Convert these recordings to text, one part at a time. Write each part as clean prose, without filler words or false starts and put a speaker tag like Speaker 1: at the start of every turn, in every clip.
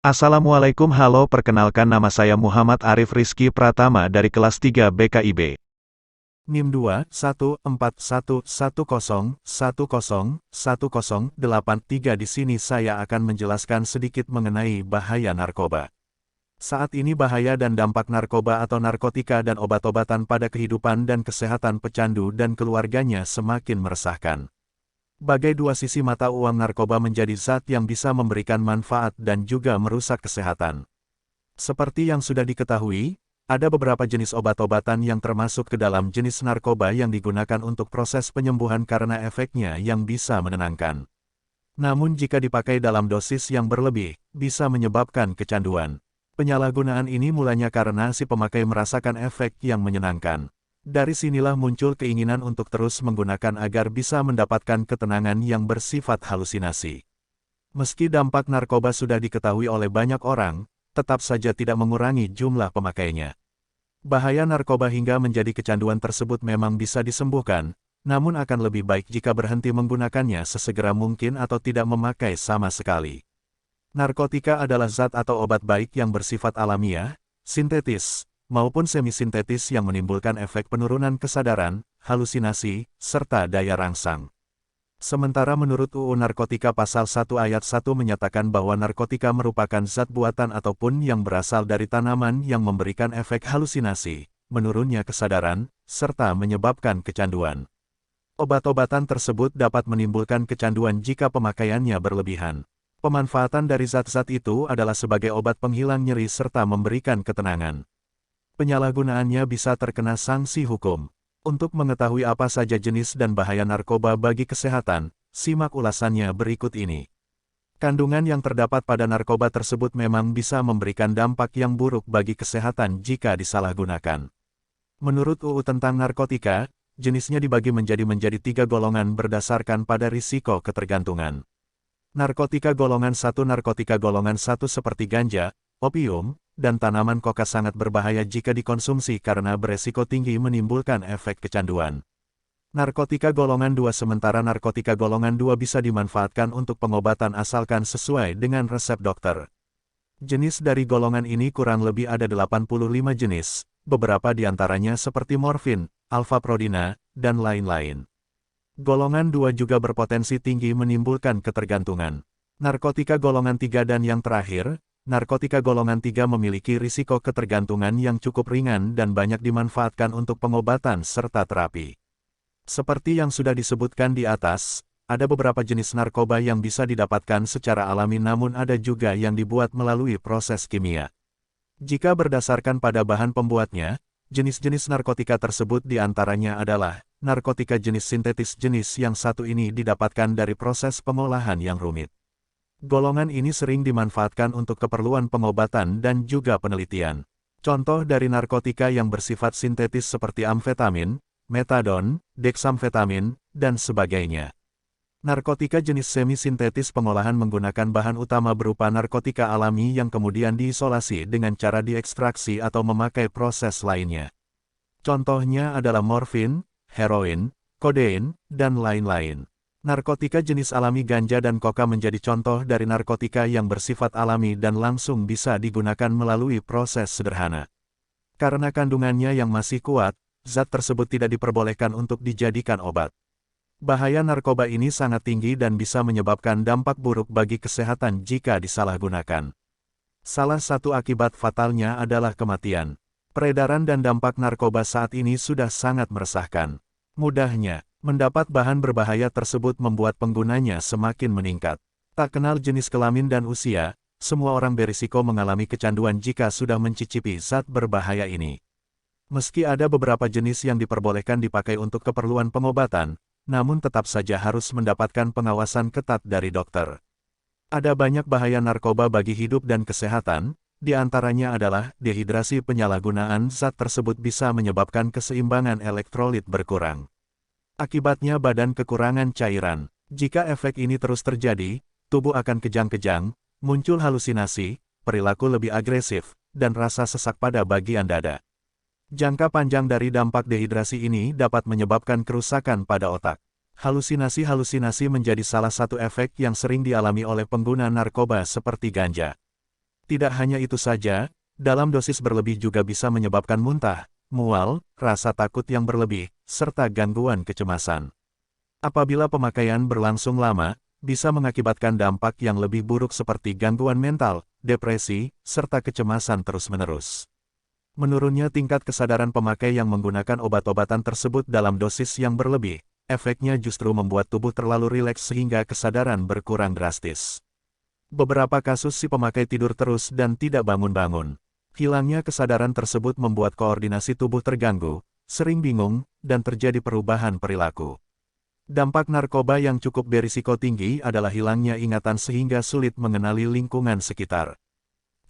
Speaker 1: Assalamualaikum, halo, perkenalkan nama saya Muhammad Arif Rizky Pratama dari kelas 3 BKIB.
Speaker 2: NIM 2141101010183. Di sini saya akan menjelaskan sedikit mengenai bahaya narkoba. Saat ini bahaya dan dampak narkoba atau narkotika dan obat-obatan pada kehidupan dan kesehatan pecandu dan keluarganya semakin meresahkan. Bagai dua sisi mata uang, narkoba menjadi zat yang bisa memberikan manfaat dan juga merusak kesehatan. Seperti yang sudah diketahui, ada beberapa jenis obat-obatan yang termasuk ke dalam jenis narkoba yang digunakan untuk proses penyembuhan karena efeknya yang bisa menenangkan. Namun jika dipakai dalam dosis yang berlebih, bisa menyebabkan kecanduan. Penyalahgunaan ini mulanya karena si pemakai merasakan efek yang menyenangkan. Dari sinilah muncul keinginan untuk terus menggunakan agar bisa mendapatkan ketenangan yang bersifat halusinasi. Meski dampak narkoba sudah diketahui oleh banyak orang, tetap saja tidak mengurangi jumlah pemakainya. Bahaya narkoba hingga menjadi kecanduan tersebut memang bisa disembuhkan, namun akan lebih baik jika berhenti menggunakannya sesegera mungkin atau tidak memakai sama sekali. Narkotika adalah zat atau obat baik yang bersifat alamiah, sintetis, maupun semi-sintetis yang menimbulkan efek penurunan kesadaran, halusinasi, serta daya rangsang. Sementara menurut UU Narkotika Pasal 1 Ayat 1 menyatakan bahwa narkotika merupakan zat buatan ataupun yang berasal dari tanaman yang memberikan efek halusinasi, menurunnya kesadaran, serta menyebabkan kecanduan. Obat-obatan tersebut dapat menimbulkan kecanduan jika pemakaiannya berlebihan. Pemanfaatan dari zat-zat itu adalah sebagai obat penghilang nyeri serta memberikan ketenangan. Penyalahgunaannya bisa terkena sanksi hukum. Untuk mengetahui apa saja jenis dan bahaya narkoba bagi kesehatan, simak ulasannya berikut ini. Kandungan yang terdapat pada narkoba tersebut memang bisa memberikan dampak yang buruk bagi kesehatan jika disalahgunakan. Menurut UU tentang narkotika, jenisnya dibagi menjadi 3 golongan berdasarkan pada risiko ketergantungan. Narkotika golongan 1. Narkotika golongan 1 seperti ganja, opium, dan tanaman koka sangat berbahaya jika dikonsumsi karena beresiko tinggi menimbulkan efek kecanduan. Narkotika golongan 2. Sementara narkotika golongan 2 bisa dimanfaatkan untuk pengobatan asalkan sesuai dengan resep dokter. Jenis dari golongan ini kurang lebih ada 85 jenis, beberapa diantaranya seperti morfin, alfa-prodina, dan lain-lain. Golongan 2 juga berpotensi tinggi menimbulkan ketergantungan. Narkotika golongan 3 dan yang terakhir, narkotika golongan 3 memiliki risiko ketergantungan yang cukup ringan dan banyak dimanfaatkan untuk pengobatan serta terapi. Seperti yang sudah disebutkan di atas, ada beberapa jenis narkoba yang bisa didapatkan secara alami namun ada juga yang dibuat melalui proses kimia. Jika berdasarkan pada bahan pembuatnya, jenis-jenis narkotika tersebut diantaranya adalah narkotika jenis sintetis. Jenis yang satu ini didapatkan dari proses pengolahan yang rumit. Golongan ini sering dimanfaatkan untuk keperluan pengobatan dan juga penelitian. Contoh dari narkotika yang bersifat sintetis seperti amfetamin, metadon, deksamfetamin, dan sebagainya. Narkotika jenis semi-sintetis pengolahan menggunakan bahan utama berupa narkotika alami yang kemudian diisolasi dengan cara diekstraksi atau memakai proses lainnya. Contohnya adalah morfin, heroin, kodein, dan lain-lain. Narkotika jenis alami ganja dan koka menjadi contoh dari narkotika yang bersifat alami dan langsung bisa digunakan melalui proses sederhana. Karena kandungannya yang masih kuat, zat tersebut tidak diperbolehkan untuk dijadikan obat. Bahaya narkoba ini sangat tinggi dan bisa menyebabkan dampak buruk bagi kesehatan jika disalahgunakan. Salah satu akibat fatalnya adalah kematian. Peredaran dan dampak narkoba saat ini sudah sangat meresahkan. Mudahnya, mendapat bahan berbahaya tersebut membuat penggunanya semakin meningkat. Tak kenal jenis kelamin dan usia, semua orang berisiko mengalami kecanduan jika sudah mencicipi zat berbahaya ini. Meski ada beberapa jenis yang diperbolehkan dipakai untuk keperluan pengobatan, namun tetap saja harus mendapatkan pengawasan ketat dari dokter. Ada banyak bahaya narkoba bagi hidup dan kesehatan, di antaranya adalah dehidrasi. Penyalahgunaan zat tersebut bisa menyebabkan keseimbangan elektrolit berkurang. Akibatnya badan kekurangan cairan. Jika efek ini terus terjadi, tubuh akan kejang-kejang, muncul halusinasi, perilaku lebih agresif, dan rasa sesak pada bagian dada. Jangka panjang dari dampak dehidrasi ini dapat menyebabkan kerusakan pada otak. Halusinasi menjadi salah satu efek yang sering dialami oleh pengguna narkoba seperti ganja. Tidak hanya itu saja, dalam dosis berlebih juga bisa menyebabkan muntah, mual, rasa takut yang berlebih, serta gangguan kecemasan. Apabila pemakaian berlangsung lama, bisa mengakibatkan dampak yang lebih buruk seperti gangguan mental, depresi, serta kecemasan terus-menerus. Menurunnya tingkat kesadaran pemakai yang menggunakan obat-obatan tersebut dalam dosis yang berlebih, efeknya justru membuat tubuh terlalu rileks sehingga kesadaran berkurang drastis. Beberapa kasus si pemakai tidur terus dan tidak bangun-bangun. Hilangnya kesadaran tersebut membuat koordinasi tubuh terganggu, sering bingung, dan terjadi perubahan perilaku. Dampak narkoba yang cukup berisiko tinggi adalah hilangnya ingatan sehingga sulit mengenali lingkungan sekitar.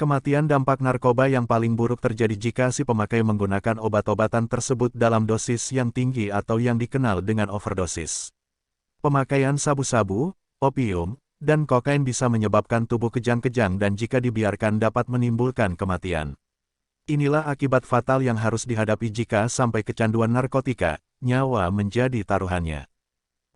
Speaker 2: Kematian dampak narkoba yang paling buruk terjadi jika si pemakai menggunakan obat-obatan tersebut dalam dosis yang tinggi atau yang dikenal dengan overdosis. Pemakaian sabu-sabu, opium, dan kokain bisa menyebabkan tubuh kejang-kejang dan jika dibiarkan dapat menimbulkan kematian. Inilah akibat fatal yang harus dihadapi jika sampai kecanduan narkotika, nyawa menjadi taruhannya.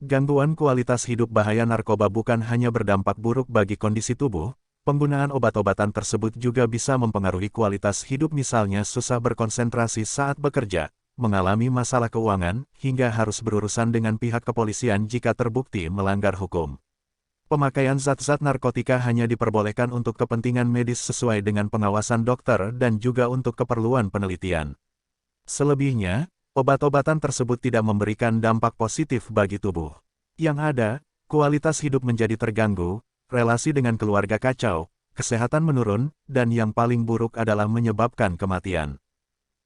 Speaker 2: Gangguan kualitas hidup. Bahaya narkoba bukan hanya berdampak buruk bagi kondisi tubuh, penggunaan obat-obatan tersebut juga bisa mempengaruhi kualitas hidup, misalnya susah berkonsentrasi saat bekerja, mengalami masalah keuangan, hingga harus berurusan dengan pihak kepolisian jika terbukti melanggar hukum. Pemakaian zat-zat narkotika hanya diperbolehkan untuk kepentingan medis sesuai dengan pengawasan dokter dan juga untuk keperluan penelitian. Selebihnya, obat-obatan tersebut tidak memberikan dampak positif bagi tubuh. Yang ada, kualitas hidup menjadi terganggu, relasi dengan keluarga kacau, kesehatan menurun, dan yang paling buruk adalah menyebabkan kematian.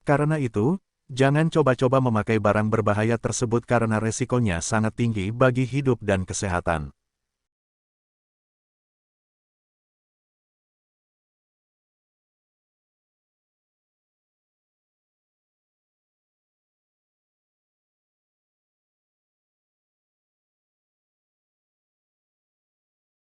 Speaker 2: Karena itu, jangan coba-coba memakai barang berbahaya tersebut karena resikonya sangat tinggi bagi hidup dan kesehatan.